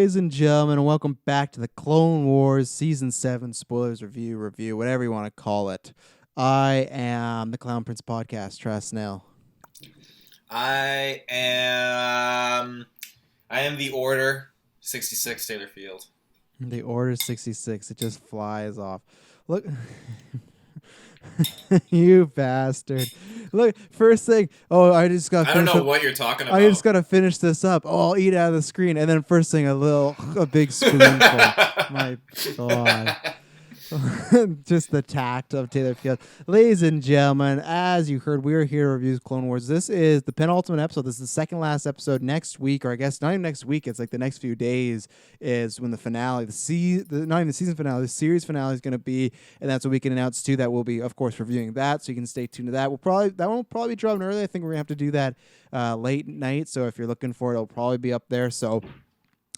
ladies and gentlemen, and welcome back to the Clone Wars Season 7 Spoilers Review, whatever you want to call it. I am the Clown Prince Podcast, Travis Snell. I am the Order 66 Taylor Field. The Order 66, it just flies off. Look, you bastard. Look, first thing, I don't know what you're talking about. I just gotta finish this up. I'll eat out of the screen, and then first thing, a big spoonful. My God. Just the tact of Taylor Field. Ladies and gentlemen, as you heard, we are here to review Clone Wars. This is the penultimate episode. This is the second last episode. Next week, or I guess not even next week, it's like the next few days is when the finale, not even the season finale, the series finale is going to be, and that's what we can announce too. That we'll be, of course, reviewing that, so you can stay tuned to that. That one will probably be dropping early. I think we're going to have to do that late night, so if you're looking for it, it'll probably be up there. So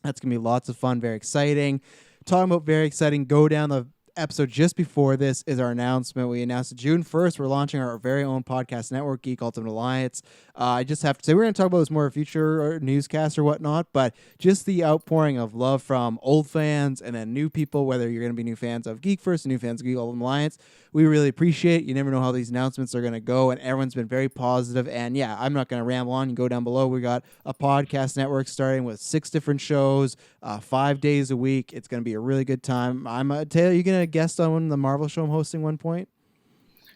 that's going to be lots of fun, very exciting. Talking about very exciting, go down the episode just before this is our announcement. We announced June 1st we're launching our very own podcast network, Geek Ultimate Alliance. I just have to say we're going to talk about this more in future newscasts or whatnot, but just the outpouring of love from old fans and then new people, whether you're going to be new fans of Geek First and new fans of Geek Ultimate Alliance, we really appreciate it. You never know how these announcements are going to go, and everyone's been very positive. And yeah, I'm not going to ramble on. You go down below. We got a podcast network starting with 6 different shows, 5 days a week. It's going to be a really good time. Taylor, you going to guest on the Marvel show I'm hosting one point?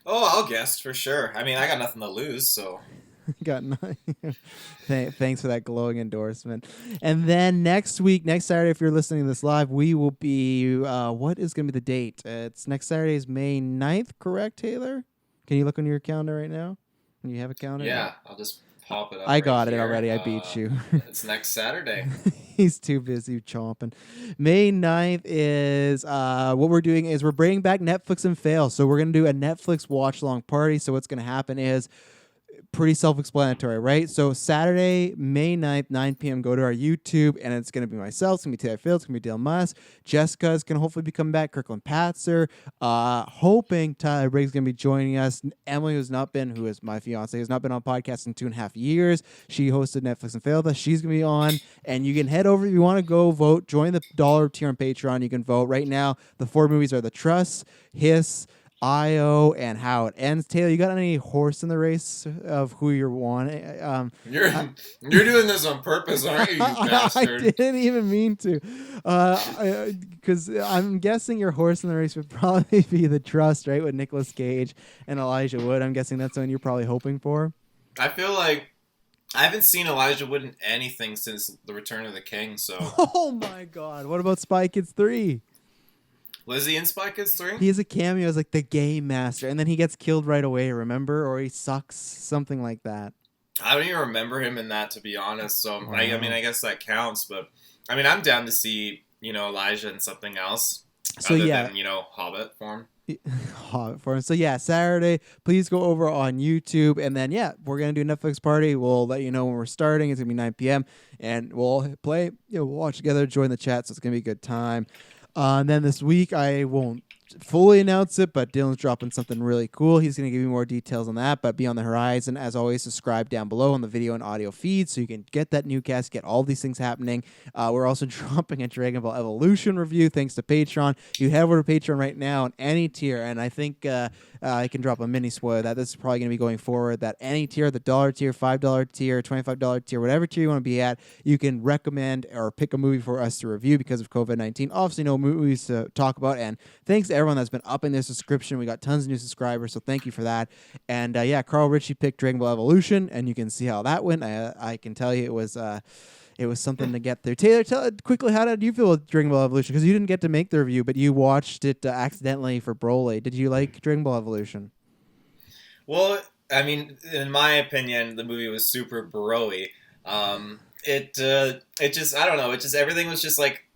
Oh, I'll guest for sure. I mean, I got nothing to lose, so. Got nothing. Thanks for that glowing endorsement. And then next Saturday, if you're listening to this live, we will be, what is going to be the date? It's next Saturday is May 9th, correct, Taylor? Can you look on your calendar right now? Do you have a calendar? Yeah, I'll just pop it up. I got it here. already. I beat you. It's next Saturday. He's too busy chomping. May 9th is, what we're doing is we're bringing back Netflix and Fail. So we're going to do a Netflix watch-along party. So what's going to happen is, pretty self-explanatory, right? So Saturday, May 9th, 9 p.m., go to our YouTube, and it's going to be myself, it's going to be Taylor Fields, it's going to be Dale Musk, Jessica's going to hopefully be coming back, Kirklin Patzer, hoping Tyler Briggs is going to be joining us. Emily, who is my fiance, has not been on podcast in 2.5 years. She hosted Netflix and Failed Us. She's going to be on, and you can head over if you want to go vote. Join the $1 tier on Patreon. You can vote. Right now, the 4 movies are The Trust, Hiss, IO, and How It Ends. Taylor, you got any horse in the race of who you're wanting? You're doing this on purpose, aren't you, you bastard? I didn't even mean to. Because I'm guessing your horse in the race would probably be The Trust, right, with Nicolas Cage and Elijah Wood. I'm guessing that's what you're probably hoping for. I feel like I haven't seen Elijah Wood in anything since The Return of the King, so. Oh my God. What about Spy Kids 3? Was he in Spy Kids 3? He has a cameo as like the game master, and then he gets killed right away, remember? Or he sucks, something like that. I don't even remember him in that, to be honest. So, Wow. I mean, I guess that counts. But, I mean, I'm down to see, Elijah in something else. So, other yeah. than, Hobbit form. Hobbit form. So, yeah, Saturday, please go over on YouTube. And then, yeah, we're going to do a Netflix party. We'll let you know when we're starting. It's going to be 9 p.m. And we'll play, we'll watch together, join the chat. So, it's going to be a good time. And then this week, I won't fully announce it, but Dylan's dropping something really cool. He's going to give you more details on that, but be on the horizon. As always, subscribe down below on the video and audio feed so you can get that newscast, get all these things happening. We're also dropping a Dragon Ball Evolution review thanks to Patreon. You head over to Patreon right now on any tier, and I think I can drop a mini spoiler that this is probably going to be going forward, that any tier, the $1 tier, $5 tier, $25 tier, whatever tier you want to be at, you can recommend or pick a movie for us to review because of COVID-19. Obviously, no movies to talk about, and thanks to everyone that's been upping their subscription. We got tons of new subscribers, so thank you for that. And yeah, Carl Ritchie picked Dragon Ball Evolution, and you can see how that went. I can tell you it was something to get through. Taylor, tell quickly, how did you feel with Dragon Ball Evolution? Because you didn't get to make the review, but you watched it accidentally for Broly. Did you like Dragon Ball Evolution? Well, I mean, in my opinion, the movie was super Broly. It just, I don't know, it just, everything was just like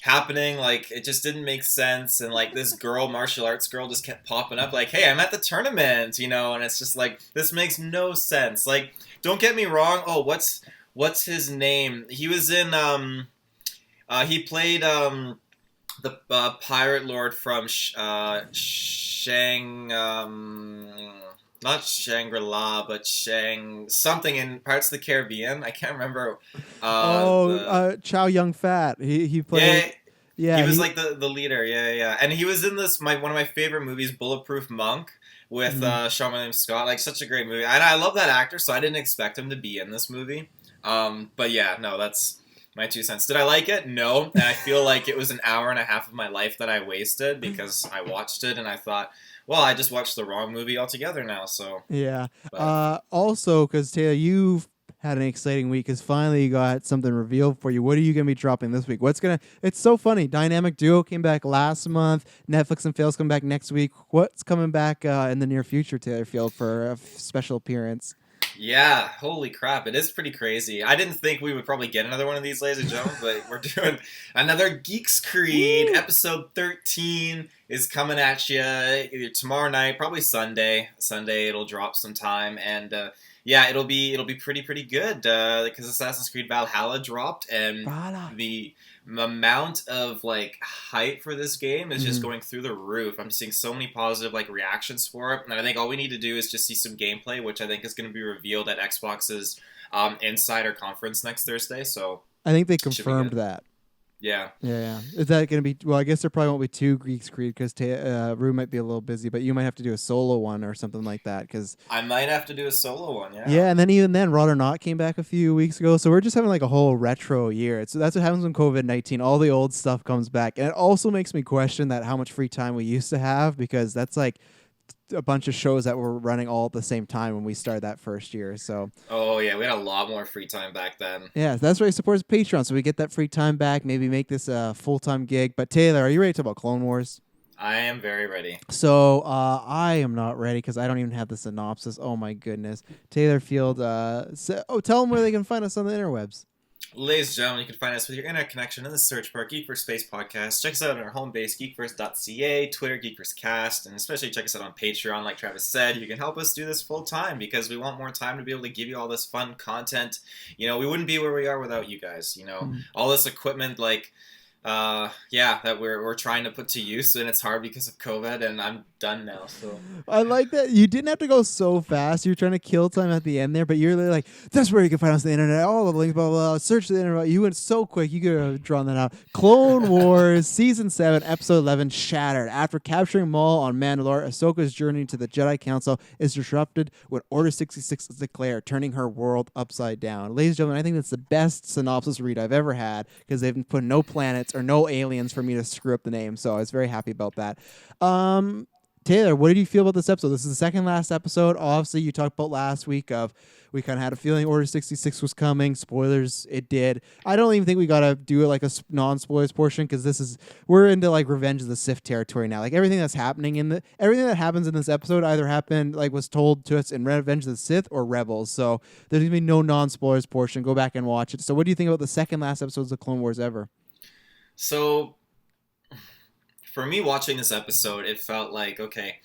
happening, like it just didn't make sense, and like this girl, martial arts girl, just kept popping up like, hey, I'm at the tournament, and it's just like, this makes no sense. Like, don't get me wrong, what's his name? He was in he played the Pirate Lord from Shang not Shangri-La, but something in Parts of the Caribbean. I can't remember. The Chow Yun Fat. He played. Yeah, he Yeah, was he. like the leader. Yeah. And he was in my one of my favorite movies, Bulletproof Monk, with Mm. Sean William Scott. Like such a great movie, and I love that actor, so I didn't expect him to be in this movie. But yeah, no, that's my 2 cents. Did I like it? No, and I feel like it was an hour and a half of my life that I wasted because I watched it and I thought, well, I just watched the wrong movie altogether now. So, Yeah. but Also, because Taylor, you've had an exciting week because finally you got something revealed for you. What are you gonna be dropping this week? It's so funny. Dynamic Duo came back last month. Netflix and Fails come back next week. What's coming back in the near future, Taylor Field, for a special appearance? yeah, holy crap, it is pretty crazy. I didn't think we would probably get another one of these, ladies and gentlemen, but we're doing another Geeks Creed. Woo! Episode 13 is coming at you either tomorrow night, probably Sunday. Sunday it'll drop sometime, and yeah, it'll be pretty good because Assassin's Creed Valhalla dropped, and Voila. the amount of like hype for this game is just Mhm. going through the roof. I'm seeing so many positive like reactions for it, and I think all we need to do is just see some gameplay, which I think is going to be revealed at Xbox's Insider Conference next Thursday. So I think they it should be confirmed good. that. Yeah. Yeah. Is that going to be? Well, I guess there probably won't be two Greeks Creed because Rue might be a little busy, but you might have to do a solo one or something like that. Because I might have to do a solo one. Yeah. yeah, and then even then, Rod or Not came back a few weeks ago, so we're just having like a whole retro year. So that's what happens when COVID-19. All the old stuff comes back, and it also makes me question that how much free time we used to have because that's like a bunch of shows that were running all at the same time when we started that first year. So Oh yeah, we had a lot more free time back then. yeah, that's why he supports Patreon, so we get that free time back. Maybe make this a full-time gig. But Taylor, are you ready to talk about Clone Wars? I am very ready. So I am not ready because I don't even have the synopsis. Oh my goodness, Taylor Field. Tell them where they can find us on the interwebs. Ladies and gentlemen, you can find us with your internet connection in the search bar, Geekverse Space Podcast. Check us out on our home base, geekverse.ca, Twitter, geekversecast, and especially check us out on Patreon. Like Travis said, you can help us do this full time because we want more time to be able to give you all this fun content. You know, we wouldn't be where we are without you guys. You know, all this equipment, like, that we're trying to put to use, and it's hard because of COVID, and I'm done now. So I like that you didn't have to go so fast. You were trying to kill time at the end there, but you're really like, that's where you can find us on the internet. All the links, blah, blah, blah. Search the internet. You went so quick. You could have drawn that out. Clone Wars, Season 7, Episode 11, Shattered. After capturing Maul on Mandalore, Ahsoka's journey to the Jedi Council is disrupted when Order 66 is declared, turning her world upside down. Ladies and gentlemen, I think that's the best synopsis read I've ever had because they've put no planets or no aliens for me to screw up the name, so I was very happy about that. Taylor, what did you feel about this episode? This is the second last episode. Obviously, you talked about last week of we kind of had a feeling Order 66 was coming. Spoilers, it did. I don't even think we got to do it like a non-spoilers portion because we're into like Revenge of the Sith territory now. Like everything that's happening everything that happens in this episode either happened like was told to us in Revenge of the Sith or Rebels. So there's going to be no non-spoilers portion. Go back and watch it. So what do you think about the second last episodes of Clone Wars ever? So for me watching this episode, it felt like, okay,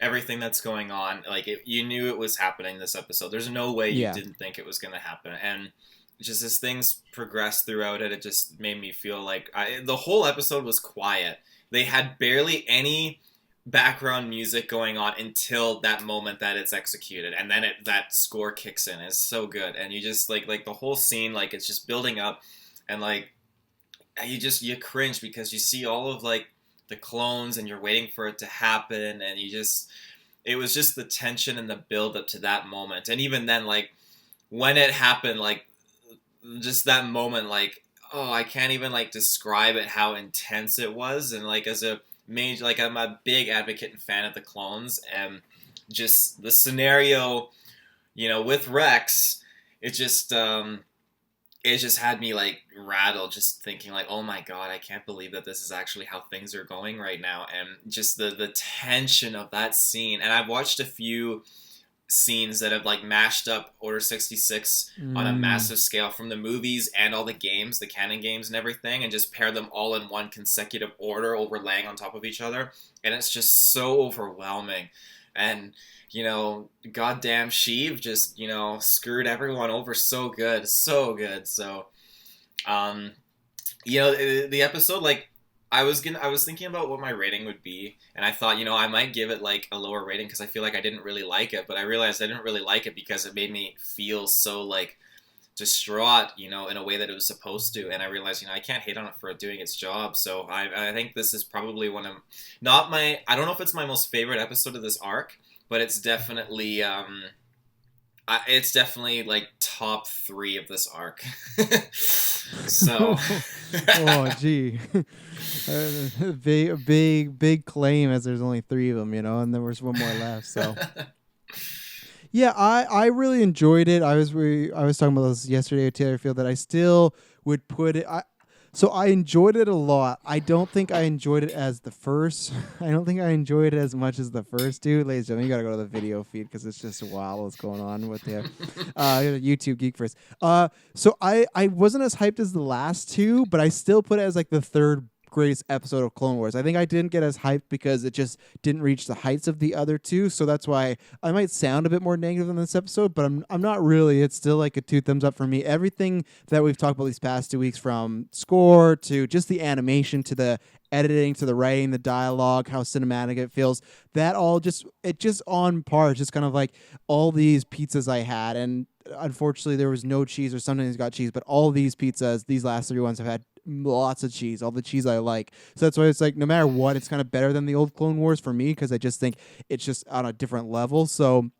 everything that's going on, like you knew it was happening this episode. There's no way you didn't think it was going to happen. And just as things progressed throughout it, it just made me feel like the whole episode was quiet. They had barely any background music going on until that moment that it's executed, and then that score kicks in. It's so good, and you just like the whole scene, like it's just building up, and like you cringe because you see all of like the clones and you're waiting for it to happen, and it was just the tension and the build up to that moment. And even then, like when it happened, like just that moment, like, oh, I can't even like describe it how intense it was. And like as a major, like I'm a big advocate and fan of the clones, and just the scenario, with Rex, it just had me like rattled, just thinking like, oh my god, I can't believe that this is actually how things are going right now. And just the tension of that scene. And I've watched a few scenes that have like mashed up Order 66 on a massive scale from the movies and all the games, the canon games and everything, and just pair them all in one consecutive order overlaying on top of each other. And it's just so overwhelming. And goddamn Sheev just, screwed everyone over so good, so good. So, the episode, like, I was thinking about what my rating would be, and I thought, I might give it like a lower rating because I feel like I didn't really like it, but I realized I didn't really like it because it made me feel so like distraught, in a way that it was supposed to, and I realized, I can't hate on it for doing its job. So I think this is probably one of not my I don't know if it's my most favorite episode of this arc, but it's definitely like top 3 of this arc. So Oh, gee. Big claim as there's only 3 of them, and there was one more left. So yeah, I really enjoyed it. I was talking about this yesterday with Taylor Field that I still would put it. So I enjoyed it a lot. I don't think I enjoyed it as the first. I don't think I enjoyed it as much as the first two. Ladies and gentlemen, you got to go to the video feed because it's just wild what's going on with the YouTube Geek First. So I wasn't as hyped as the last two, but I still put it as like the third greatest episode of Clone Wars. I think I didn't get as hyped because it just didn't reach the heights of the other two. So that's why I might sound a bit more negative in this episode, but I'm not really. It's still like a 2 thumbs up for me. Everything that we've talked about these past 2 weeks, from score to just the animation to the editing to the writing, the dialogue, how cinematic it feels, that all just on par. It's just kind of like all these pizzas I had, and unfortunately there was no cheese, or sometimes got cheese, but all these pizzas, these last 3 ones have had lots of cheese, all the cheese I like. So that's why it's like no matter what, it's kind of better than the old Clone Wars for me because I just think it's just on a different level. So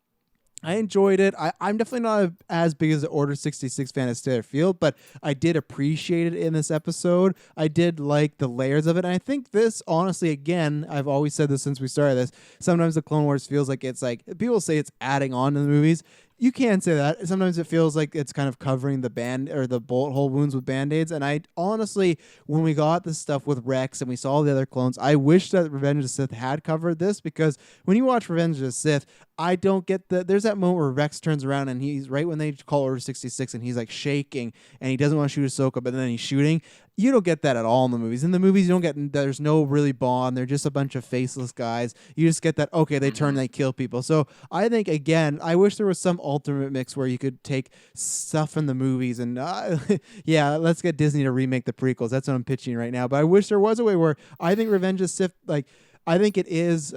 I enjoyed it. I'm definitely not as big as the Order 66 fan as Taylor Field, but I did appreciate it in this episode. I did like the layers of it. And I think this, honestly, again, I've always said this since we started this, sometimes the Clone Wars feels like it's like, people say it's adding on to the movies. You can say that. Sometimes it feels like it's kind of covering the band or the bullet hole wounds with band-aids. And I honestly, when we got this stuff with Rex and we saw the other clones, I wish that Revenge of the Sith had covered this, because when you watch Revenge of the Sith, I don't get there's that moment where Rex turns around and he's right when they call Order 66 and he's like shaking and he doesn't want to shoot Ahsoka, but then he's shooting. You don't get that at all in the movies. In the movies, you don't get, there's no really bond. They're just a bunch of faceless guys. You just get that, okay, they turn, they kill people. So I think, again, I wish there was some alternate mix where you could take stuff from the movies and, yeah, let's get Disney to remake the prequels. That's what I'm pitching right now. But I wish there was a way where I think Revenge of the Sith, like, I think it is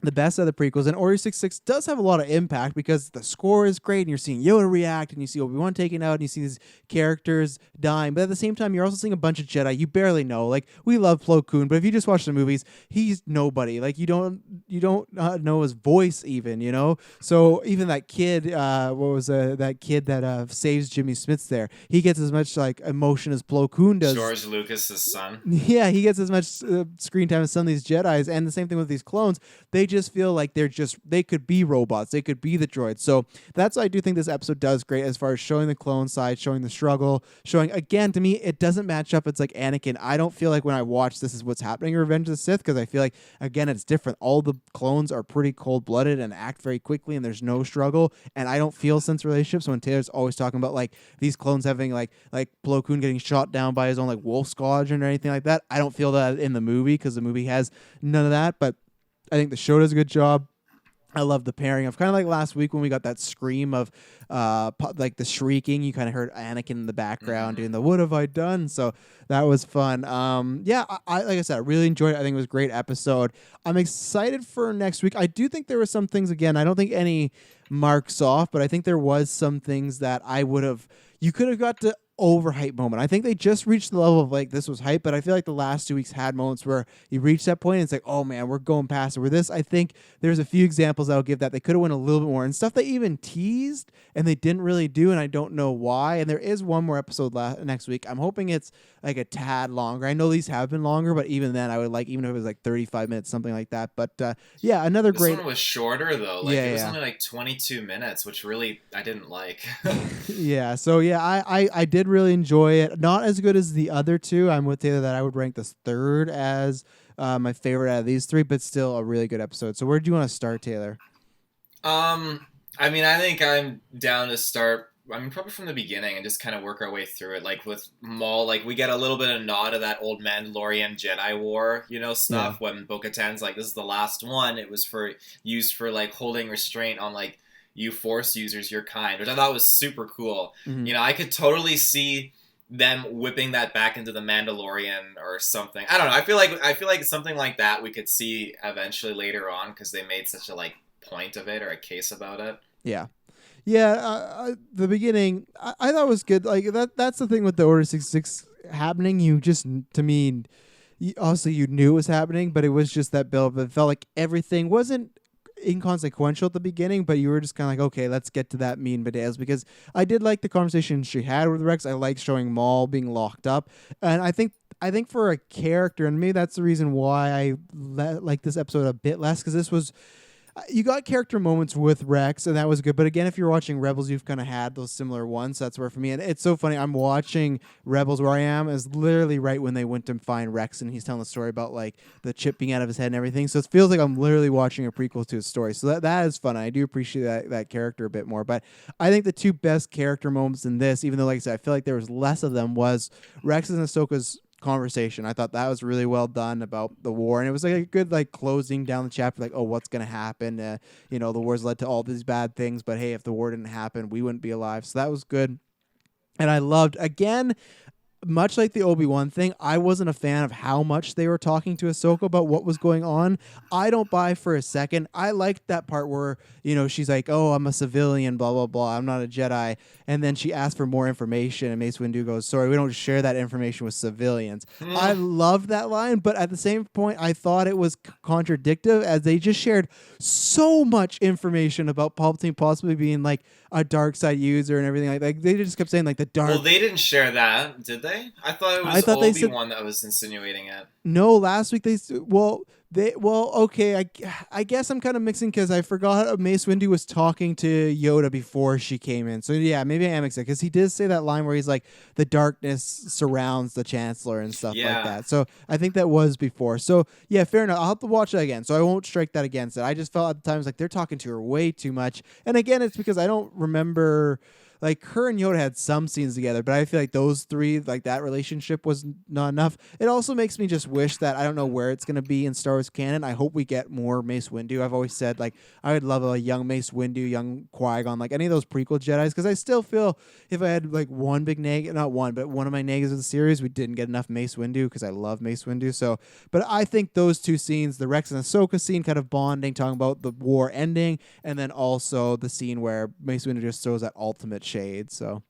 the best of the prequels, and Order 66 does have a lot of impact because the score is great and you're seeing Yoda react and you see Obi-Wan taken out and you see these characters dying, but at the same time you're also seeing a bunch of Jedi you barely know. Like, we love Plo Koon, but if you just watch the movies, he's nobody. Like, you don't know his voice even. So even that kid, that kid that saves Jimmy Smits there, he gets as much like emotion as Plo Koon does. George Lucas's son. Yeah, he gets as much screen time as some of these Jedis, and the same thing with these clones. They just feel like they could be robots. They could be the droids. So that's what I do think this episode does great as far as showing the clone side, showing the struggle, showing, again, to me, it doesn't match up. It's like Anakin. I don't feel like when I watch this is what's happening in Revenge of the Sith, because I feel like, again, it's different. All the clones are pretty cold-blooded and act very quickly, and there's no struggle, and I don't feel a sense of relationship. So when Taylor's always talking about like these clones having like Plo Koon getting shot down by his own like wolf squadron or anything like that, I don't feel that in the movie because the movie has none of that. But I think the show does a good job. I love the pairing of, kind of like last week when we got that scream of like the shrieking. You kind of heard Anakin in the background doing the "What have I done?" So that was fun. Yeah, I like I said, I really enjoyed it. I think it was a great episode. I'm excited for next week. I do think there were some things, again, I don't think any marks off, but I think there was some things that you could have got to overhype moment. I think they just reached the level of like, this was hype, but I feel like the last 2 weeks had moments where you reach that point and it's like, oh man, we're going past it. Where this, I think there's a few examples I'll give that they could have went a little bit more, and stuff they even teased and they didn't really do, and I don't know why. And there is one more episode next week. I'm hoping it's like a tad longer. I know these have been longer, but even then I would like, even if it was like 35 minutes, something like that. But yeah, another this great one was shorter though. Like, yeah, it was only like 22 minutes, which really I didn't like. Yeah, so yeah, I did really enjoy it. Not as good as the other two. I'm with Taylor that I would rank this third as my favorite out of these 3, but still a really good episode. So where do you want to start, Taylor? I mean, I think I'm down to start. I mean, probably from the beginning and just kind of work our way through it. Like with Maul, like we get a little bit of nod of that old Mandalorian Jedi War, stuff. Yeah. When Bo-Katan's like, this is the last one. It was used for like holding restraint on like you Force users, your kind, which I thought was super cool. Mm-hmm. I could totally see them whipping that back into the Mandalorian or something. I don't know. I feel like something like that we could see eventually later on because they made such a like point of it or a case about it. Yeah. Yeah, the beginning I thought was good. Like that's the thing with the Order 66 happening. You just to me, obviously you knew it was happening, but it was just that build. It felt like everything wasn't inconsequential at the beginning, but you were just kind of like, okay, let's get to that mean details because I did like the conversation she had with Rex. I liked showing Maul being locked up, and I think for a character, and maybe that's the reason why I like this episode a bit less because this was you got character moments with Rex, and that was good. But again, if you're watching Rebels, you've kind of had those similar ones. So that's where for me, and it's so funny. I'm watching Rebels where I am is literally right when they went to find Rex, and he's telling the story about like the chip being out of his head and everything. So it feels like I'm literally watching a prequel to his story. So that is fun. I do appreciate that character a bit more. But I think the two best character moments in this, even though like I said, I feel like there was less of them, was Rex and Ahsoka's conversation. I thought that was really well done about the war, and it was like a good like closing down the chapter. Like, oh, what's gonna happen? The war's led to all these bad things, but hey, if the war didn't happen, we wouldn't be alive. So that was good, and I loved again. Much like the Obi-Wan thing, I wasn't a fan of how much they were talking to Ahsoka about what was going on. I don't buy for a second. I liked that part where, she's like, oh, I'm a civilian, blah, blah, blah. I'm not a Jedi. And then she asked for more information, and Mace Windu goes, sorry, we don't share that information with civilians. I loved that line, but at the same point, I thought it was contradictory as they just shared so much information about Palpatine possibly being like a dark side user and everything like that. They just kept saying like the dark. Well, they didn't share that, did they? I thought it was Obi-Wan that was insinuating it. No, last week okay. I guess I'm kind of mixing because I forgot Mace Windu was talking to Yoda before she came in. So yeah, maybe I am mixing because he did say that line where he's like the darkness surrounds the Chancellor and stuff like that. So I think that was before. So yeah, fair enough. I'll have to watch that again. So I won't strike that against it. I just felt at the times like they're talking to her way too much. And again, it's because I don't remember. Like her and Yoda had some scenes together, but I feel like those three, like that relationship was not enough. It also makes me just wish that I don't know where it's going to be in Star Wars canon. I hope we get more Mace Windu. I've always said like I would love a young Mace Windu, young Qui-Gon, like any of those prequel Jedis, because I still feel if I had like one big not one, but one of my negatives of the series, we didn't get enough Mace Windu because I love Mace Windu. So, but I think those two scenes, the Rex and Ahsoka scene, kind of bonding, talking about the war ending, and then also the scene where Mace Windu just throws that ultimate shade. So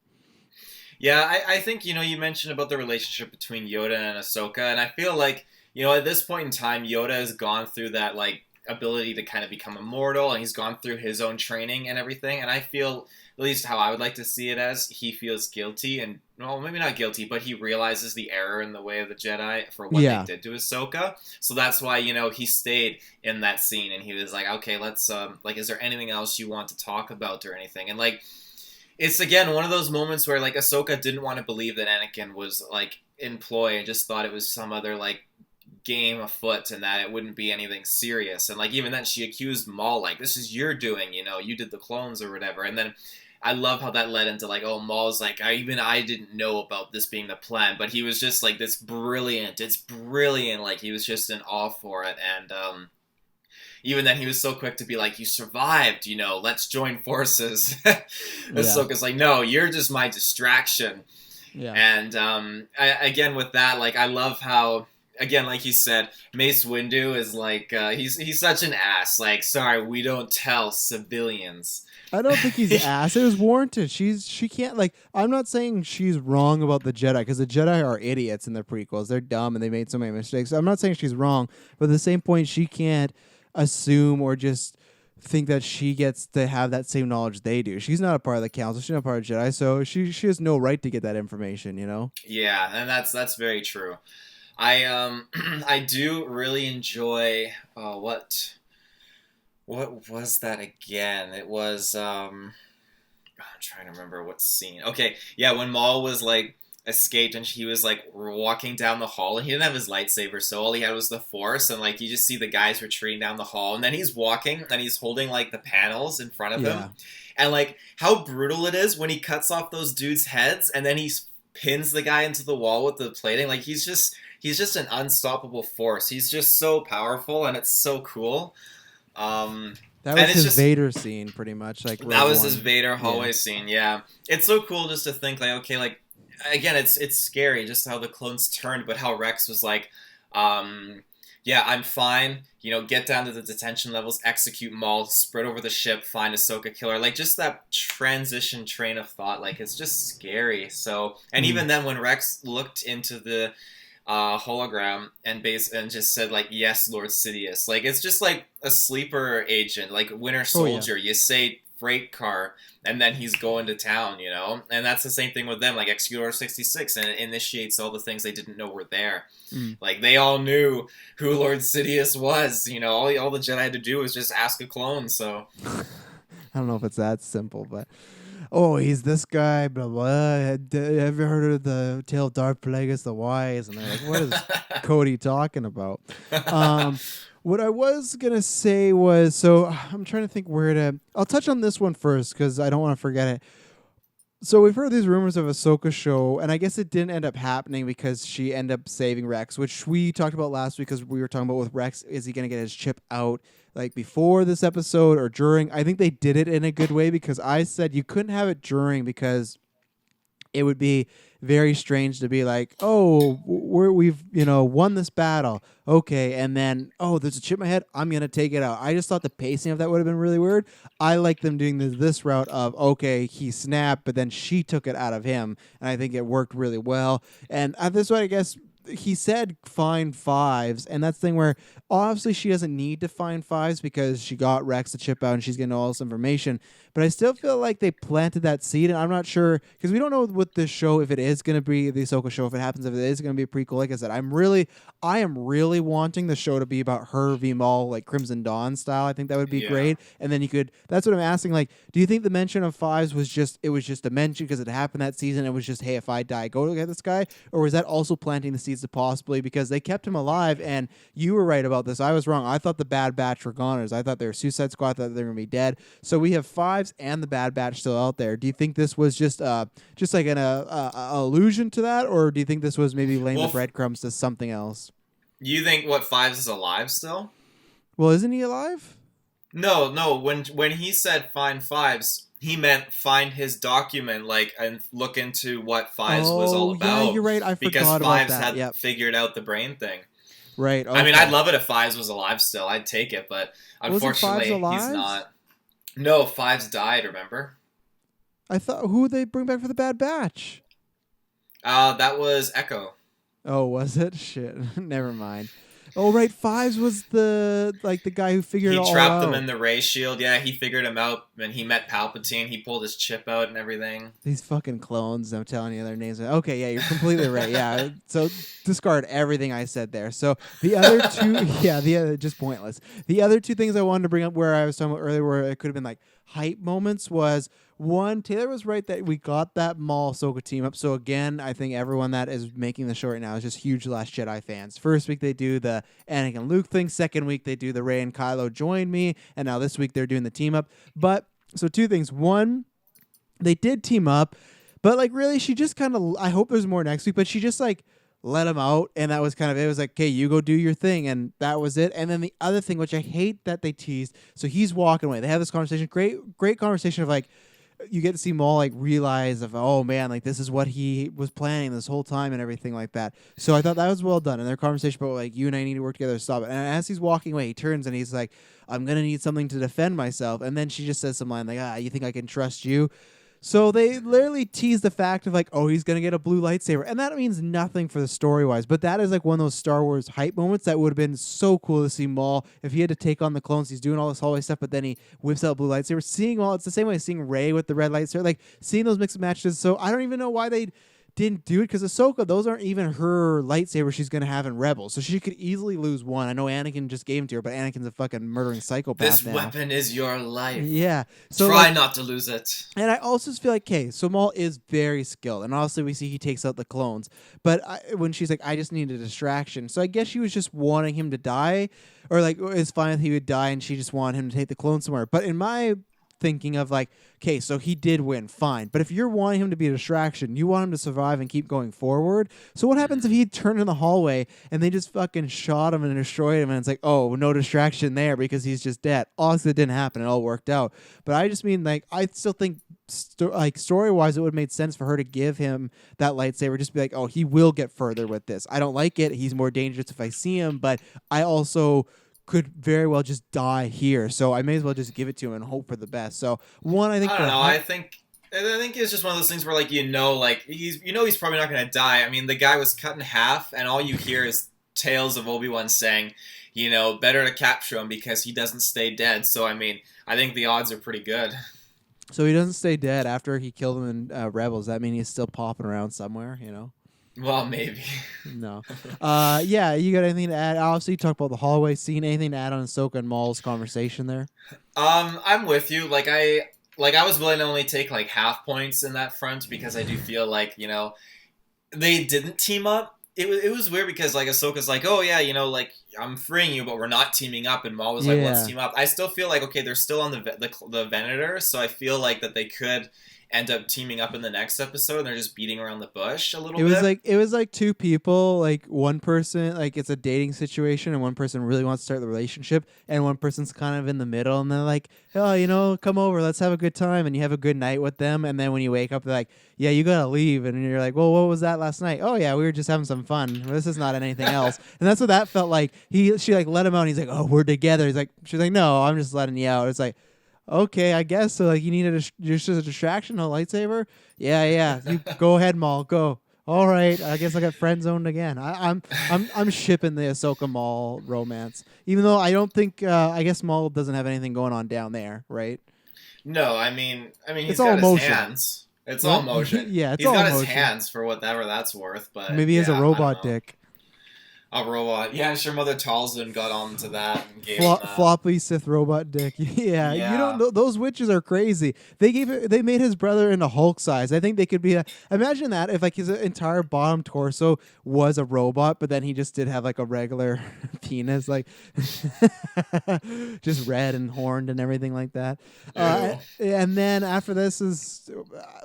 yeah, I think you mentioned about the relationship between Yoda and Ahsoka, and I feel like at this point in time Yoda has gone through that like ability to kind of become immortal, and he's gone through his own training and everything, and I feel, at least how I would like to see it as, he feels guilty, and well, maybe not guilty, but he realizes the error in the way of the Jedi for what they did to Ahsoka. So that's why he stayed in that scene, and he was like, okay, let's like, is there anything else you want to talk about or anything? And like, it's again one of those moments where like Ahsoka didn't want to believe that Anakin was like in ploy and just thought it was some other like game afoot and that it wouldn't be anything serious. And like even then she accused Maul like, this is your doing, you did the clones or whatever. And then I love how that led into like, oh, Maul's like, I didn't know about this being the plan, but he was just like it's brilliant, like he was just in awe for it. And even then, he was so quick to be like, you survived, let's join forces. Ahsoka's like, no, you're just my distraction. Yeah. And again, with that, like, I love how, again, like you said, Mace Windu is like, he's such an ass. Like, sorry, we don't tell civilians. I don't think he's ass. It was warranted. She can't, like, I'm not saying she's wrong about the Jedi, because the Jedi are idiots in the prequels. They're dumb and they made so many mistakes. I'm not saying she's wrong, but at the same point, she can't assume or just think that she gets to have that same knowledge they do. She's not a part of the council. She's not a part of Jedi, so she has no right to get that information, Yeah, and that's very true. I I do really enjoy what was that again? It was I'm trying to remember what scene. Okay, yeah, when Maul was like escaped and he was like walking down the hall and he didn't have his lightsaber, so all he had was the Force, and like you just see the guys retreating down the hall, and then he's walking and he's holding like the panels in front of him, and like how brutal it is when he cuts off those dudes' heads and then he pins the guy into the wall with the plating. Like he's just an unstoppable force. He's just so powerful, and it's so cool. That was his Vader scene, pretty much. Like that was his Vader hallway scene. Yeah, it's so cool just to think like, okay, like again, it's scary just how the clones turned, but how Rex was like, um, yeah, I'm fine. You know, get down to the detention levels, execute Maul, spread over the ship, find Ahsoka, kill her. Like just that transition train of thought, like it's just scary. So, and Mm. even then, when Rex looked into the hologram and just said like, yes, Lord Sidious, like it's just like a sleeper agent, like Winter Oh yeah. Soldier. You say freight car, and then he's going to town, you know? And that's the same thing with them, like Execute Order 66, and it initiates all the things they didn't know were there. Mm. Like, they all knew who Lord Sidious was, you know? All the Jedi had to do was just ask a clone, so... I don't know if it's that simple, but oh, he's this guy, blah blah. Have you heard of the tale of Darth Plagueis the Wise? And they're like, what is Cody talking about? What I was gonna say was, so I'm trying to think where to. I'll touch on this one first because I don't want to forget it. So we've heard these rumors of Ahsoka show, and I guess it didn't end up happening because she ended up saving Rex, which we talked about last week because we were talking about with Rex, is he going to get his chip out like before this episode or during? I think they did it in a good way because I said you couldn't have it during because it would be very strange to be like, oh, we've won this battle, okay, and then there's a chip in my head, I'm gonna take it out. I just thought the pacing of that would have been really weird. I like them doing this route of okay, he snapped, but then she took it out of him, and I think it worked really well. And this way, I guess he said find fives, and that's the thing where obviously she doesn't need to find fives because she got Rex the chip out and she's getting all this information. But I still feel like they planted that seed, and I'm not sure because we don't know with this show if it is going to be the Ahsoka show. If it happens, if it is going to be a prequel, like I said, I am really wanting the show to be about her v Maul, like Crimson Dawn style. I think that would be great. And then you could. That's what I'm asking. Like, do you think the mention of fives was just a mention because it happened that season? It was just, hey, if I die, go get this guy, or was that also planting the seeds to possibly because they kept him alive? And you were right about this. I was wrong. I thought the Bad Batch were goners. I thought they were Suicide Squad. I thought they were gonna be dead. So we have fives and the Bad Batch still out there. Do you think this was just like an allusion to that, or do you think this was maybe laying the breadcrumbs to something else? You think what Fives is alive still? Well, isn't he alive? No. When he said find Fives, he meant find his document, like, and look into what Fives was all about. Yeah, you're right. I forgot because about Fives that. had figured out the brain thing. Right. Okay. I mean, I'd love it if Fives was alive still. I'd take it, but unfortunately, he's not. No, Fives died. Remember? I thought who would they bring back for the Bad Batch? That was Echo. Oh, was it? Shit. Never mind. Oh, right. Fives was the guy who figured it all out. He trapped them in the ray shield. Yeah, he figured him out, and he met Palpatine. He pulled his chip out and everything. These fucking clones. I'm telling you their names. Okay, yeah, you're completely right. Yeah, so discard everything I said there. So the other two, just pointless. The other two things I wanted to bring up where I was talking about earlier where it could have been like hype moments was, one, Taylor was right that we got that Maul Ahsoka team up. So again, I think everyone that is making the show right now is just huge Last Jedi fans. First week they do the Anakin Luke thing. Second week they do the Rey and Kylo join me. And now this week they're doing the team up. But so two things. One, they did team up, but like really she just kind of, I hope there's more next week, but she just like let him out, and that was kind of it. It was like, okay, you go do your thing, and that was it. And then the other thing, which I hate that they teased, so he's walking away. They have this conversation, great conversation of like, you get to see Maul like realize of, oh man, like this is what he was planning this whole time and everything like that. So I thought that was well done. And their conversation about like, you and I need to work together to stop it. And as he's walking away, he turns and he's like, I'm gonna need something to defend myself. And then she just says some line like, you think I can trust you? So they literally tease the fact of like, oh, he's going to get a blue lightsaber. And that means nothing for the story-wise. But that is like one of those Star Wars hype moments that would have been so cool to see Maul. If he had to take on the clones, he's doing all this hallway stuff, but then he whips out a blue lightsaber. Seeing Maul, it's the same way as seeing Rey with the red lightsaber. Like, seeing those mixed matches. So I don't even know why they didn't do it, because Ahsoka, those aren't even her lightsabers she's going to have in Rebels. So she could easily lose one. I know Anakin just gave him to her, but Anakin's a fucking murdering psychopath This weapon is your life. Yeah. So try not to lose it. And I also feel like, okay, so Maul is very skilled. And obviously we see he takes out the clones. But when she's like, I just need a distraction. So I guess she was just wanting him to die. Or like, it's fine if he would die and she just wanted him to take the clone somewhere. But in my thinking of like, okay, so he did win, fine. But if you're wanting him to be a distraction, you want him to survive and keep going forward. So what happens if he turned in the hallway and they just fucking shot him and destroyed him and it's like, oh, no distraction there because he's just dead. Obviously, it didn't happen. It all worked out. But I just mean, like, I still think story-wise, it would have made sense for her to give him that lightsaber. Just be like, oh, he will get further with this. I don't like it. He's more dangerous if I see him, but I also could very well just die here. So I may as well just give it to him and hope for the best. So one, I think I don't know. I think it's just one of those things where like like he's probably not going to die. I mean, the guy was cut in half, and all you hear is tales of Obi-Wan saying, better to capture him because he doesn't stay dead. So I mean, I think the odds are pretty good. So he doesn't stay dead after he killed him in Rebels. That mean he's still popping around somewhere, Well, maybe. No. Yeah, you got anything to add? Obviously, you talked about the hallway scene. Anything to add on Ahsoka and Maul's conversation there? I'm with you. I was willing to only take like half points in that front because I do feel like they didn't team up. It was weird because like Ahsoka's like, oh yeah, like I'm freeing you, but we're not teaming up, and Maul was like, let's team up. I still feel like okay, they're still on the Venator, so I feel like that they could end up teaming up in the next episode, and they're just beating around the bush a little bit. It was like two people, like one person, like it's a dating situation, and one person really wants to start the relationship, and one person's kind of in the middle, and they're like, oh, come over, let's have a good time, and you have a good night with them, and then when you wake up, they're like, yeah, you gotta leave, and you're like, well, what was that last night? Oh yeah, we were just having some fun. This is not anything else, and that's what that felt like. She like let him out, and he's like, oh, we're together. She's like, no, I'm just letting you out. It's like, okay, I guess so. Like you need just a distraction, a lightsaber. Yeah. You go ahead, Maul. Go. All right. I guess I got friend zoned again. I'm shipping the Ahsoka Maul romance, even though I don't think I guess Maul doesn't have anything going on down there, right? No, I mean he's it's all got motion. his hands. It's all motion. Yeah, he's got his hands for whatever that's worth. But maybe he has a robot dick. A robot. Yeah, I'm sure Mother Talzin got onto that and gave him that. Floppy Sith robot dick. Yeah, you don't know, those witches are crazy. They made his brother into Hulk size. I think they could be imagine that if like his entire bottom torso was a robot, but then he just did have like a regular penis, like just red and horned and everything like that. And then after this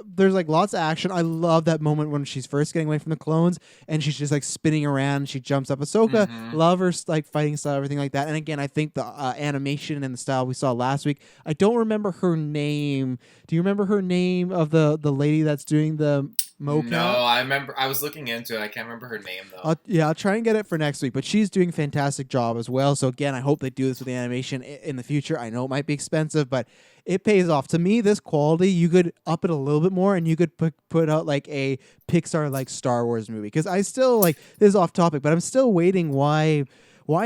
there's like lots of action. I love that moment when she's first getting away from the clones and she's just like spinning around and she jumps up. Ahsoka, love her like fighting style, everything like that. And again, I think the animation and the style we saw last week. I don't remember her name. Do you remember her name of the lady that's doing the mocap? No, I remember. I was looking into it. I can't remember her name though. I'll try and get it for next week. But she's doing a fantastic job as well. So again, I hope they do this with the animation in the future. I know it might be expensive, but it pays off. To me, this quality, you could up it a little bit more and you could put out like a Pixar like Star Wars movie. Because I still like this is off topic, but I'm still waiting why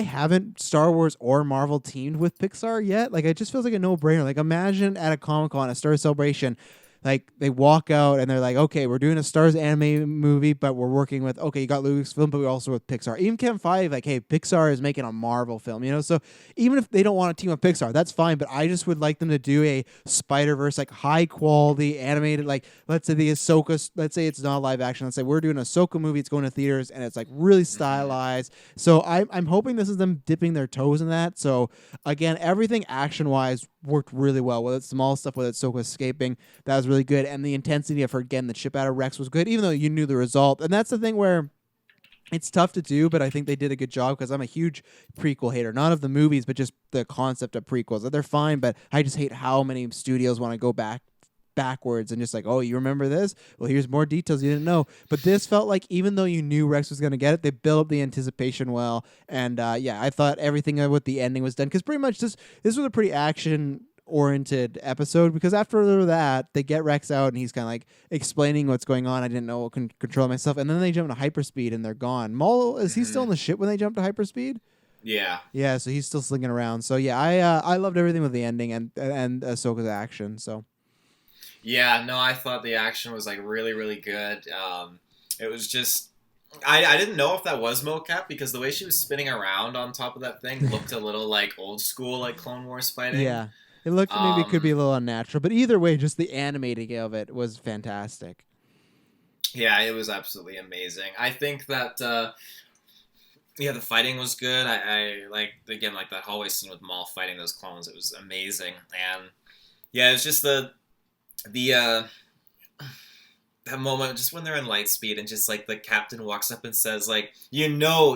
haven't Star Wars or Marvel teamed with Pixar yet? Like it just feels like a no-brainer. Like imagine at a Comic-Con, a Star Wars Celebration, like they walk out and they're like, okay, we're doing a Star Wars anime movie, but we're working with, okay, you got Lucasfilm, but we're also with Pixar. Even Kevin Feige, like, hey, Pixar is making a Marvel film, So even if they don't want to team with Pixar, that's fine. But I just would like them to do a Spider-Verse, like high quality animated, like let's say the Ahsoka, let's say it's not live action. Let's say we're doing an Ahsoka movie, it's going to theaters and it's like really stylized. So I'm hoping this is them dipping their toes in that. So again, everything action wise worked really well. Whether it's small stuff, whether it's Ahsoka escaping, that was really good, and the intensity of her getting the chip out of Rex was good, even though you knew the result. And that's the thing where it's tough to do, but I think they did a good job because I'm a huge prequel hater, not of the movies, but just the concept of prequels. They're fine, but I just hate how many studios want to go backwards and just like, oh, you remember this? Well, here's more details you didn't know. But this felt like even though you knew Rex was going to get it, they built up the anticipation well. And I thought everything with the ending was done because pretty much this was a pretty action-oriented episode because after that, they get Rex out and he's kind of like explaining what's going on. I didn't know control myself. And then they jump to hyperspeed and they're gone. Maul, is he still in the ship when they jump to hyperspeed? Yeah. Yeah, so he's still slinging around. So yeah, I loved everything with the ending and Ahsoka's action, so. Yeah, no, I thought the action was like really, really good. It was just, I didn't know if that was mocap because the way she was spinning around on top of that thing looked a little like old school, like Clone Wars fighting. Yeah, it looked maybe it could be a little unnatural, but either way, just the animating of it was fantastic. Yeah, it was absolutely amazing. I think that, the fighting was good. I like, again, like that hallway scene with Maul fighting those clones. It was amazing. And Yeah, it's just the that moment just when they're in light speed and just like the captain walks up and says like, you know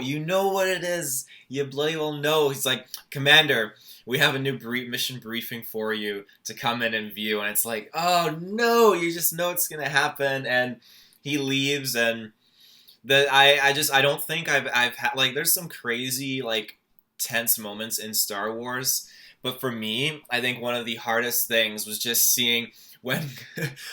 what it is, you bloody well know. He's like, Commander, we have a new mission briefing for you to come in and view. And it's like, oh no, you just know it's gonna happen. And he leaves. And I don't think I've had like, there's some crazy like tense moments in Star Wars, but for me, I think one of the hardest things was just seeing when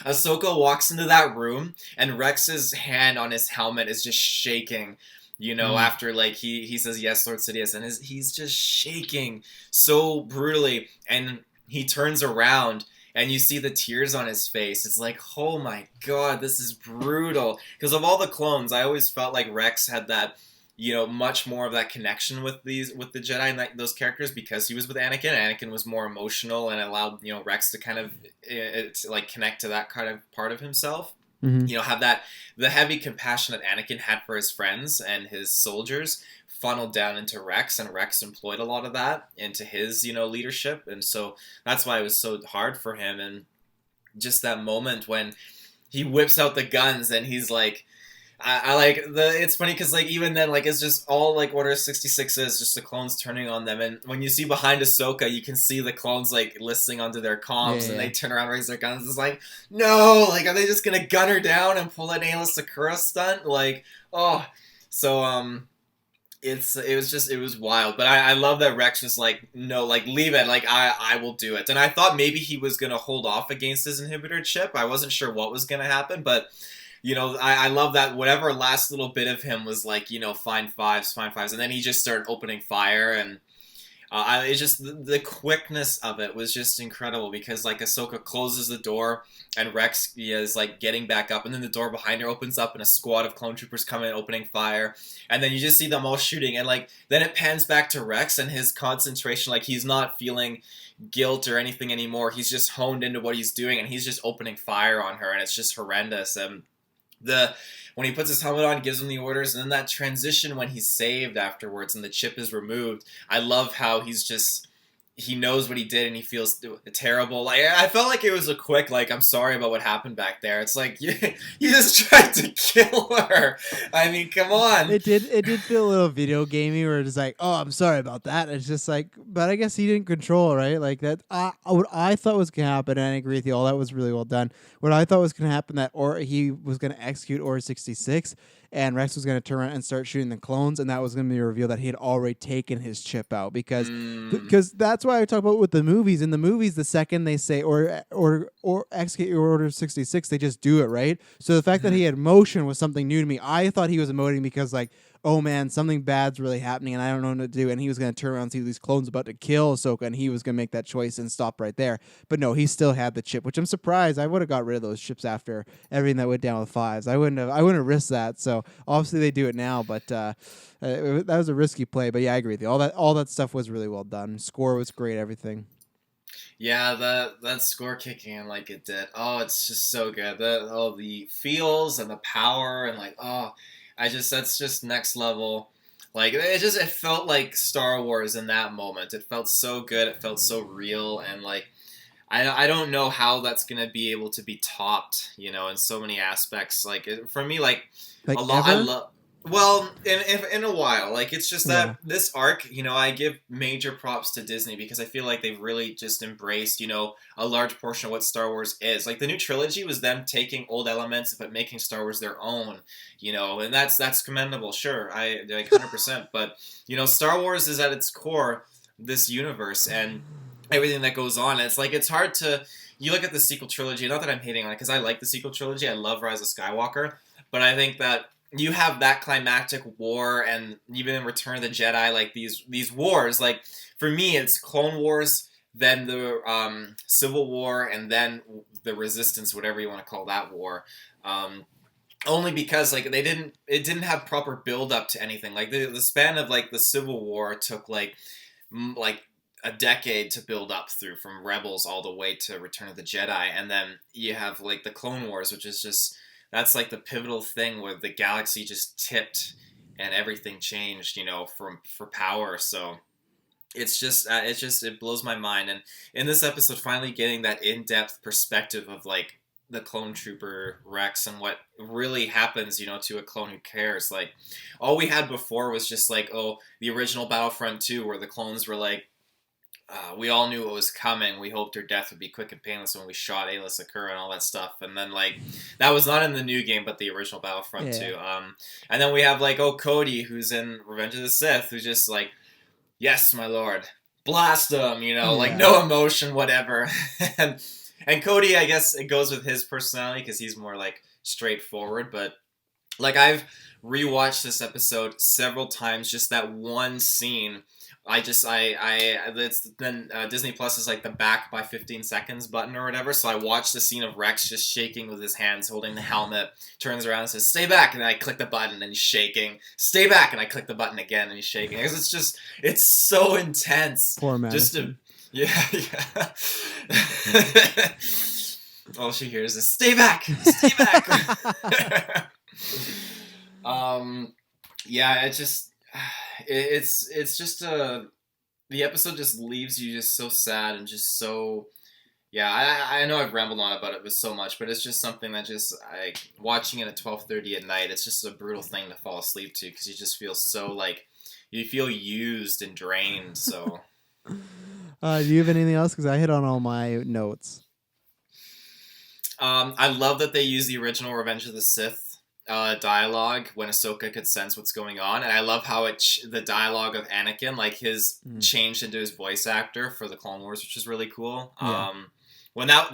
Ahsoka walks into that room and Rex's hand on his helmet is just shaking. You know, Mm. after like he says yes, Lord Sidious, and he's just shaking so brutally, and he turns around and you see the tears on his face. It's like, oh my god, this is brutal. Because of all the clones, I always felt like Rex had that, you know, much more of that connection with the Jedi and those characters because he was with Anakin. Anakin was more emotional and allowed, you know, Rex to kind of like connect to that kind of part of himself. Hmm. You know, have that the heavy compassion that Anakin had for his friends and his soldiers funneled down into Rex, and Rex employed a lot of that into his, you know, leadership. And so that's why it was so hard for him. And just that moment when he whips out the guns and he's like, I like the. It's funny because like even then like it's just all like Order 66 is just the clones turning on them, and when you see behind Ahsoka, you can see the clones like listening onto their Yeah, comms, yeah, and they yeah. turn around, raise their guns. It's like, no, like are they just gonna gun her down and pull an Ayla Sakura stunt? Like, oh, so it was just it was wild, but I love that Rex was like, no, like leave it, like I will do it. And I thought maybe he was gonna hold off against his inhibitor chip. I wasn't sure what was gonna happen, but you know, I love that whatever last little bit of him was like, you know, fine fives, and then he just started opening fire, and it's just the quickness of it was just incredible because like Ahsoka closes the door and Rex is like getting back up, and then the door behind her opens up and a squad of clone troopers come in opening fire, and then you just see them all shooting, and like then it pans back to Rex and his concentration, like he's not feeling guilt or anything anymore. He's just honed into what he's doing, and he's just opening fire on her, and it's just horrendous. And the when he puts his helmet on, gives him the orders, and then that transition when he's saved afterwards and the chip is removed. I love how he knows what he did and he feels terrible. Like I felt like it was a quick like I'm sorry about what happened back there. It's like you just tried to kill her. I mean, come on. It did feel a little video gamey where it's like, oh, I'm sorry about that. It's just like, but I guess he didn't control, right? Like that. What I thought was gonna happen, and I agree with you. All that was really well done. What I thought was gonna happen that, or he was gonna execute Order 66, and Rex was gonna turn around and start shooting the clones, and that was gonna be a reveal that he had already taken his chip out because. Mm, Because that's why I talk about with the movies. In the movies, the second they say or execute your Order 66, they just do it, right? So the fact that mhm. he had motion was something new to me. I thought he was emoting because like, oh man, something bad's really happening and I don't know what to do. And he was gonna turn around and see these clones about to kill Ahsoka, and he was gonna make that choice and stop right there. But no, he still had the chip, which I'm surprised. I would have got rid of those chips after everything that went down with fives. I wouldn't have risked that. So obviously they do it now, but that was a risky play. But yeah, I agree with you. All that stuff was really well done. Score was great. Everything. Yeah, that score kicking in like it did. Oh, it's just so good. The feels and the power and like I just that's just next level. Like it felt like Star Wars in that moment. It felt so good. It felt so real, and like I don't know how that's gonna be able to be topped. You know, in so many aspects. Like for me, like a Like lot. I ever. love. Well, in a while, like it's just Yeah. that this arc, you know, I give major props to Disney because I feel like they've really just embraced, you know, a large portion of what Star Wars is. Like the new trilogy was them taking old elements but making Star Wars their own, you know, and that's commendable. Sure, I like 100%, but you know, Star Wars is at its core this universe and everything that goes on. And it's like it's hard to you look at the sequel trilogy. Not that I'm hating on it because I like the sequel trilogy. I love Rise of Skywalker, but I think that you have that climactic war, and even in Return of the Jedi, like these wars. Like for me, it's Clone Wars, then the Civil War, and then the Resistance, whatever you want to call that war. Um, Only because like it didn't have proper build up to anything. Like the span of like the Civil War took like a decade to build up through from Rebels all the way to Return of the Jedi, and then you have like the Clone Wars, which is just that's like the pivotal thing where the galaxy just tipped and everything changed, you know, for power. So it blows my mind. And in this episode, finally getting that in-depth perspective of like the clone trooper Rex and what really happens, to a clone who cares. Like, all we had before was just like, oh, the original Battlefront 2, where the clones were like, we all knew what was coming. We hoped her death would be quick and painless when we shot Ayla Secura and all that stuff. And then, like, that was not in the new game, but the original Battlefront 2. And then we have, like, Cody, who's in Revenge of the Sith, who's just like, yes, my lord, blast him, like, no emotion, whatever. and Cody, I guess it goes with his personality because he's more, like, straightforward. But, like, I've rewatched this episode several times, just that one scene. Disney Plus is like the back by 15 seconds button or whatever. So I watched the scene of Rex just shaking with his hands, holding the helmet, turns around and says, "Stay back." And then I click the button and he's shaking. "Stay back." And I click the button again and he's shaking. It's so intense. Poor Madison. Yeah. All she hears is, "Stay back. Stay back." It's just the episode just leaves you just so sad and just so, I know I've rambled on about it so much, but it's just something that just, watching it at 12:30 at night, it's just a brutal thing to fall asleep to because you just feel so, like, you feel used and drained. So do you have anything else? Because I hit on all my notes. I love that they use the original Revenge of the Sith dialogue when Ahsoka could sense what's going on, and I love how the dialogue of Anakin, like, his changed into his voice actor for the Clone Wars, which is really cool. When that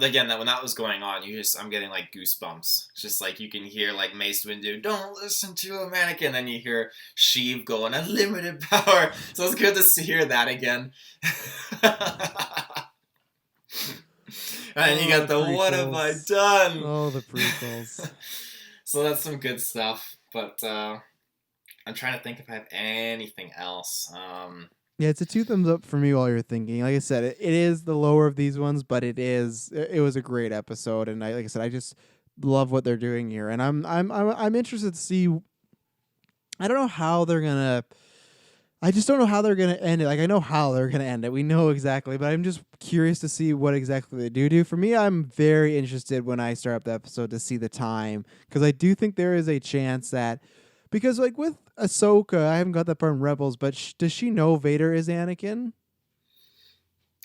was going on, I'm getting like goosebumps. It's just like you can hear like Mace Windu, "Don't listen to him, Anakin," and then you hear Sheev going, "Unlimited power." So it's good to hear that again. And you got the "What have I done?" Oh, the prequels. So that's some good stuff, but I'm trying to think if I have anything else. Yeah, it's a 2 thumbs up for me while you're thinking. Like I said, it is the lower of these ones, but it was a great episode, and like I said, I just love what they're doing here, and I'm interested to see. I don't know how they're gonna. I just don't know how they're going to end it. Like, I know how they're going to end it. We know exactly, but I'm just curious to see what exactly they do. For me, I'm very interested when I start up the episode to see the time, because I do think there is a chance that, because like with Ahsoka, I haven't got that part in Rebels, but does she know Vader is Anakin?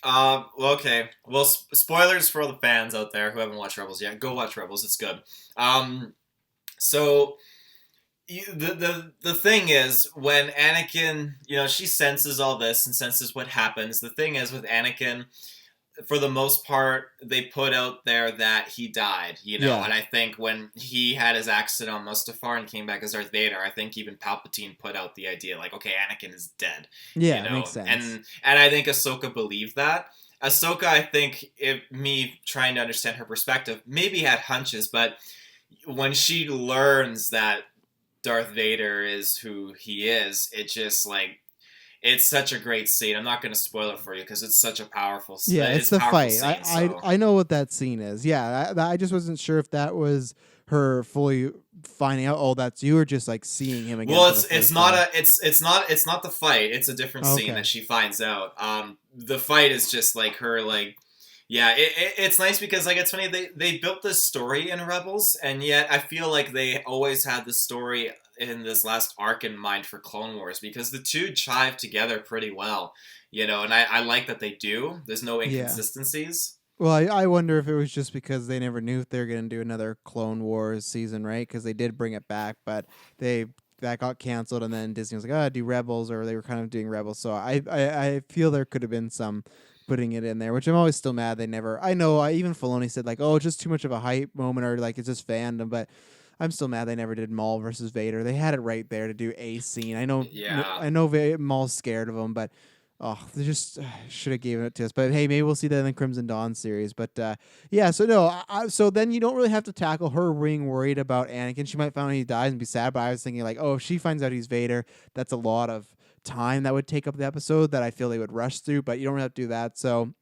Okay. Well, spoilers for all the fans out there who haven't watched Rebels yet. Go watch Rebels. It's good. So the thing is, when Anakin, she senses all this and senses what happens. The thing is, with Anakin, for the most part, they put out there that he died, and I think when he had his accident on Mustafar and came back as Darth Vader, I think even Palpatine put out the idea, like, okay, Anakin is dead. Yeah, makes sense. And I think Ahsoka believed that. Ahsoka, I think, me trying to understand her perspective, maybe had hunches, but when she learns that Darth Vader is who he is, it just, like, it's such a great scene. I'm not going to spoil it for you because it's such a powerful scene. Yeah, it's the fight. I know what that scene is. Yeah, I just wasn't sure if that was her fully finding out, "Oh, that's you," or just like seeing him again. Well, it's not the fight. It's a different scene that she finds out. The fight is just like her, like, yeah, it's nice because, like, it's funny, they built this story in Rebels, and yet I feel like they always had the story in this last arc in mind for Clone Wars, because the two chive together pretty well, and I like that they do. There's no inconsistencies. Yeah. Well, I wonder if it was just because they never knew if they were going to do another Clone Wars season, right? Because they did bring it back, but that got canceled, and then Disney was like, do Rebels, or they were kind of doing Rebels. So I feel there could have been some putting it in there, which I'm always still mad they never. I know, even Filoni said, like, "Oh, it's just too much of a hype moment," or like, "It's just fandom," but I'm still mad they never did Maul versus Vader. They had it right there to do a scene. I know Maul's scared of him, but they just should have given it to us. But hey, maybe we'll see that in the Crimson Dawn series. But so no, so then you don't really have to tackle her being worried about Anakin. She might find out he dies and be sad, but I was thinking, like, oh, if she finds out he's Vader, that's a lot of time that would take up the episode that I feel they would rush through, but you don't have to do that. So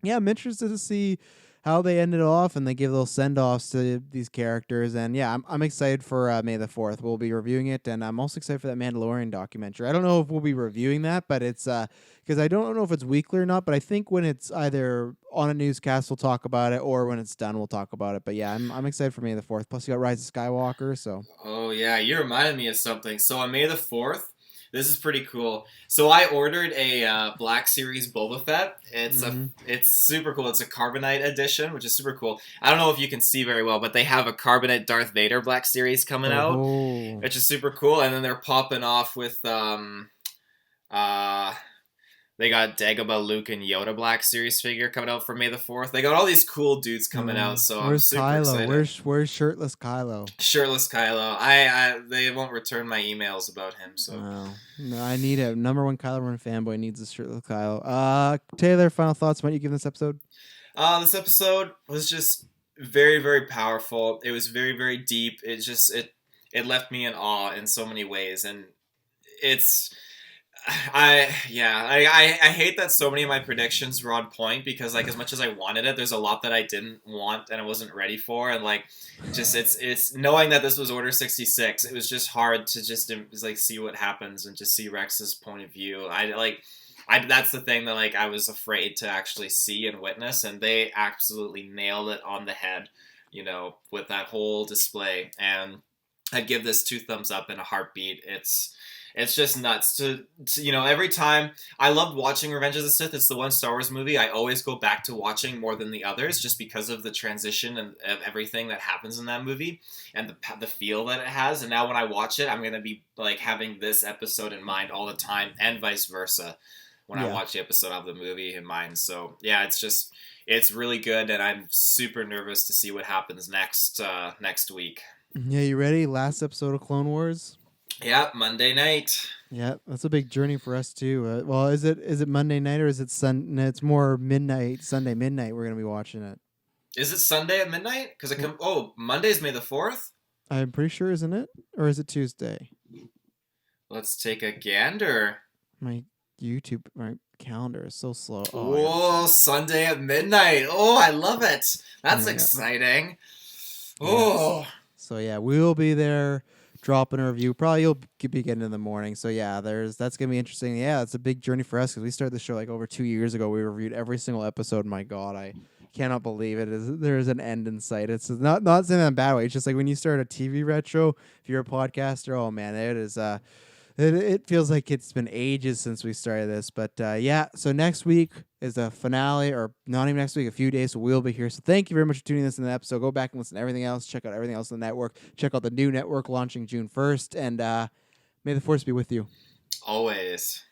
yeah, I'm interested to see how they ended off, and they give little send offs to these characters. And yeah, I'm excited for May the 4th. We'll be reviewing it, and I'm also excited for that Mandalorian documentary. I don't know if we'll be reviewing that, but it's because I don't know if it's weekly or not. But I think when it's either on a newscast, we'll talk about it, or when it's done, we'll talk about it. But yeah, I'm excited for May the 4th. Plus, you got Rise of Skywalker, so. Oh yeah, you reminded me of something. So on May the 4th, this is pretty cool. So I ordered a Black Series Boba Fett. It's super cool. It's a Carbonite edition, which is super cool. I don't know if you can see very well, but they have a Carbonite Darth Vader Black Series coming out, which is super cool. And then they're popping off with they got Dagobah, Luke, and Yoda Black Series figure coming out for May the 4th. They got all these cool dudes coming out, so I'm super excited. Where's shirtless Kylo? Shirtless Kylo. They won't return my emails about him, so. Oh, no, I need a number one Kylo Ren fanboy needs a shirtless Kylo. Taylor, final thoughts? What you give this episode? This episode was just very, very powerful. It was very, very deep. It left me in awe in so many ways, and it's. I hate that so many of my predictions were on point because like as much as I wanted it, there's a lot that I didn't want and I wasn't ready for, and like just it's knowing that this was Order 66, it was just hard to just like see what happens and just see Rex's point of view. That's the thing that like I was afraid to actually see and witness, and they absolutely nailed it on the head, with that whole display. And I'd give this 2 thumbs up in a heartbeat. It's just nuts to every time. I loved watching Revenge of the Sith. It's the one Star Wars movie I always go back to watching more than the others, just because of the transition and of everything that happens in that movie and the feel that it has. And now when I watch it, I'm going to be like having this episode in mind all the time, and vice versa when I watch the episode of the movie in mind. So yeah, it's really good, and I'm super nervous to see what happens next week. Yeah, you ready? Last episode of Clone Wars. Yeah, Monday night. Yeah, that's a big journey for us too. Well, is it Monday night or is it It's more midnight, Sunday midnight. We're gonna be watching it. Is it Sunday at midnight? Because Monday's May the 4th. I'm pretty sure, isn't it? Or is it Tuesday? Let's take a gander. My calendar is so slow. Oh, Sunday at midnight. Oh, I love it. That's exciting. Oh. Yes. So yeah, we will be there. Dropping a review. Probably you'll be getting in the morning. So yeah, that's gonna be interesting. Yeah, it's a big journey for us because we started the show like over 2 years ago. We reviewed every single episode. My God, I cannot believe it. There is an end in sight. It's not saying that in a bad way. It's just like when you start a TV retro. If you're a podcaster, oh man, it is. It feels like it's been ages since we started this. But yeah, so next week is the finale, or not even next week, a few days, so we'll be here. So thank you very much for tuning in to the episode. Go back and listen to everything else. Check out everything else on the network. Check out the new network launching June 1st. And may the force be with you. Always.